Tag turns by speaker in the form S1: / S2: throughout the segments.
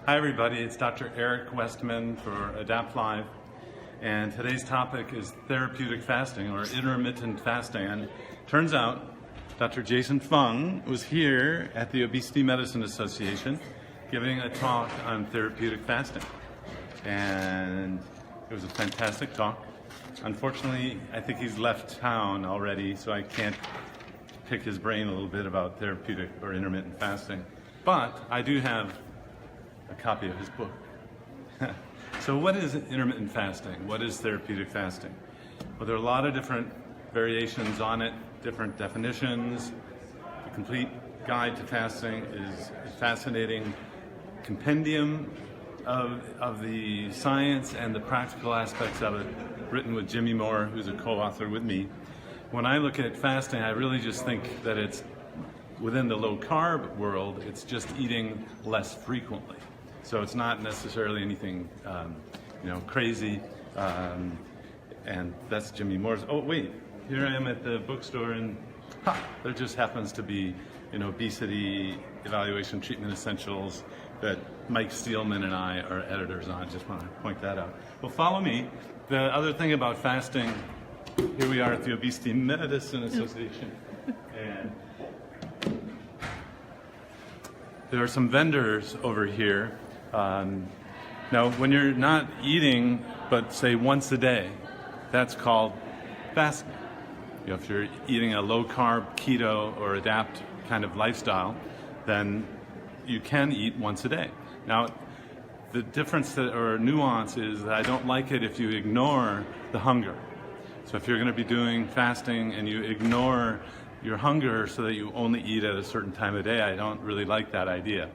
S1: Hi everybody, it's Dr. Eric Westman for Adapt Live, and today's topic is therapeutic fasting or intermittent fasting. And turns out Dr. Jason Fung was here at the Obesity Medicine Association giving a talk on therapeutic fasting, and it was a fantastic talk. Unfortunately, I think he's left town already, so I can't pick his brain a little bit about therapeutic or intermittent fasting, but I do have a copy of his book. So what is intermittent fasting? What is therapeutic fasting? Well, there are a lot of different variations on it, different definitions. The complete guide to fasting is a fascinating compendium of the science and the practical aspects of it, written with Jimmy Moore, who's a co-author with me. When I look at fasting, I really just think that it's within the low-carb world, it's just eating less frequently. So it's not necessarily anything, crazy, and that's Jimmy Moore's. Oh wait, here I am at the bookstore, and there just happens to be an obesity evaluation treatment essentials that Mike Steelman and I are editors on. I just want to point that out. Well, follow me. The other thing about fasting, here we are at the Obesity Medicine Association, and there are some vendors over here. Now, when you're not eating, but say once a day, that's called fasting. If you're eating a low-carb, keto, or adapt kind of lifestyle, then you can eat once a day. Now, the difference or nuance is that I don't like it if you ignore the hunger. So if you're going to be doing fasting and you ignore your hunger so that you only eat at a certain time of day, I don't really like that idea.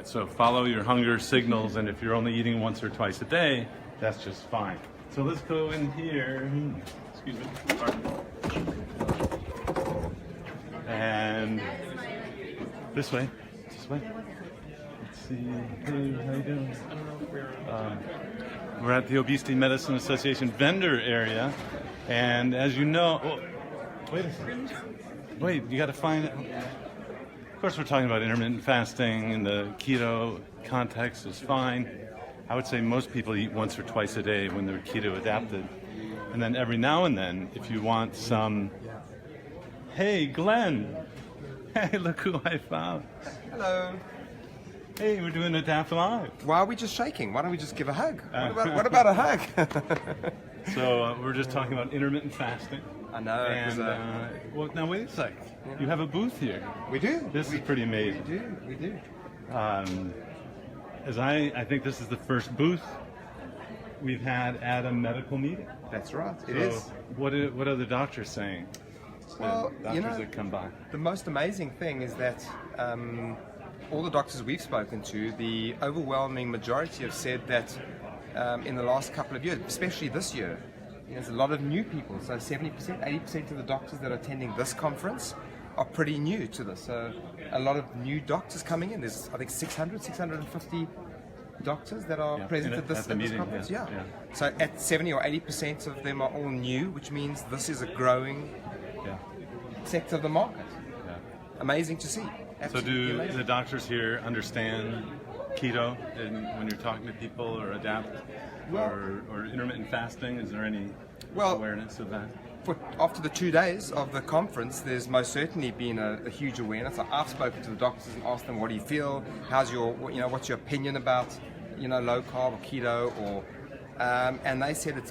S1: So follow your hunger signals, and if you're only eating once or twice a day, that's just fine. So let's go in here. Excuse me. Pardon. And this way. This way. Let's see. Hey, how you doing? We're at the Obesity Medicine Association vendor area, and as you know, wait a second. Wait, you got to find it. Of course, we're talking about intermittent fasting in the keto context is fine. I would say most people eat once or twice a day when they're keto adapted. And then every now and then, if you want some, hey, Glenn. Hey, look who I found.
S2: Hello.
S1: Hey, we're doing Adapt Live.
S2: Why are we just shaking? Why don't we just give a hug? What about a hug?
S1: So we're just talking about intermittent fasting.
S2: I know.
S1: And, well, now wait a sec. Yeah. You have a booth here.
S2: We do.
S1: This is pretty amazing.
S2: We do.
S1: As I think this is the first booth we've had at a medical meeting.
S2: That's right. It
S1: So
S2: is.
S1: What are the doctors saying?
S2: Well,
S1: the doctors that come by.
S2: The most amazing thing is that all the doctors we've spoken to, the overwhelming majority have said that in the last couple of years, especially this year, there's a lot of new people. So 70%, 80% of the doctors that are attending this conference are pretty new to this. So a lot of new doctors coming in. There's, I think, 650 doctors that are present at this conference. Yeah. So at 70 or 80% of them are all new, which means this is a growing sector of the market.
S1: Yeah.
S2: Amazing to see. Absolutely
S1: So do
S2: amazing.
S1: the doctors here understand keto and when you're talking to people, or adapt, or intermittent fasting? Is there any awareness of that?
S2: After the 2 days of the conference, there's most certainly been a huge awareness. I've spoken to the doctors and asked them, what do you feel? How's your, what's your opinion about, low carb or keto? Or and they said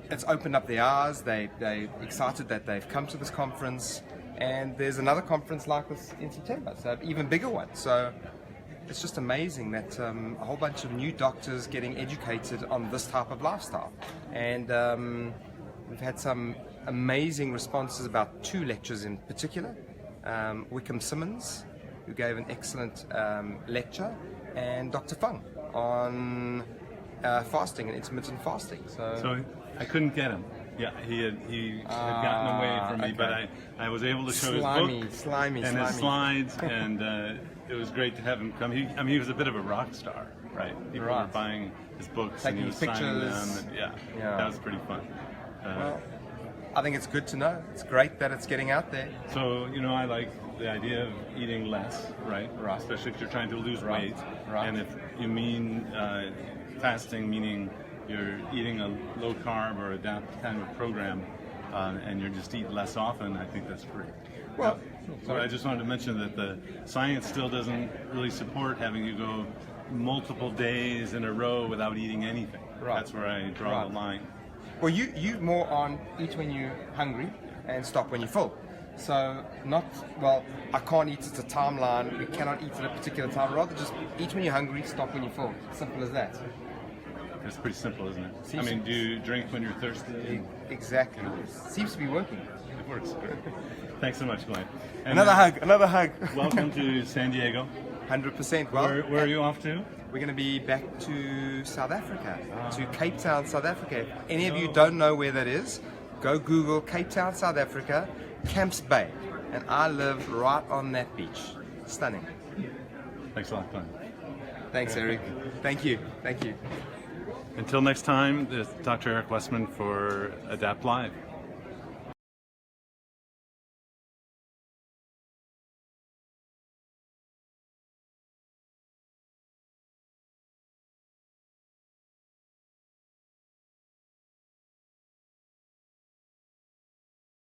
S2: it's opened up their eyes. They're excited that they've come to this conference, and there's another conference like this in September, so an even bigger one. So it's just amazing that a whole bunch of new doctors getting educated on this type of lifestyle, and we've had some amazing responses about 2 lectures in particular. Wickham Simmons, who gave an excellent lecture, and Dr. Fung on fasting and intermittent fasting.
S1: So I couldn't get him. Yeah, he had gotten away from me,
S2: okay.
S1: but I was able to show his book
S2: slimy.
S1: and his slides, and it was great to have him come. He was a bit of a rock star, right? People were buying his books,
S2: taking
S1: and he was
S2: pictures.
S1: signing them, and that was pretty fun.
S2: Well, I think it's good to know. It's great that it's getting out there.
S1: So, I like the idea of eating less, right?
S2: Right.
S1: Especially if you're trying to lose
S2: Right.
S1: weight.
S2: Right.
S1: And if you mean fasting, meaning you're eating a low carb or adapt kind of program, and you're just eat less often, I think that's great.
S2: Well,
S1: So I just wanted to mention that the science still doesn't really support having you go multiple days in a row without eating anything.
S2: Right.
S1: That's where I draw
S2: Right.
S1: the line.
S2: Well, you more on eat when you're hungry and stop when you're full. So not, well, I can't eat at a timeline, we cannot eat at a particular time, rather just eat when you're hungry, stop when you're full. Simple as that.
S1: It's pretty simple, isn't it? I
S2: Seems-
S1: mean, do you drink when you're thirsty?
S2: Exactly. Seems to be working.
S1: It works. Thanks so much, Glenn. And
S2: Another hug, another hug.
S1: Welcome to San Diego.
S2: 100%. Well,
S1: Where are you off to?
S2: we're going to be back to South Africa, to Cape Town, South Africa. If any of you don't know where that is, go Google Cape Town, South Africa, Camps Bay. And I live right on that beach. Stunning.
S1: Thanks a lot, Glenn.
S2: Thanks, Eric. Thank you. Thank you.
S1: Until next time, this is Dr. Eric Westman for Adapt Live.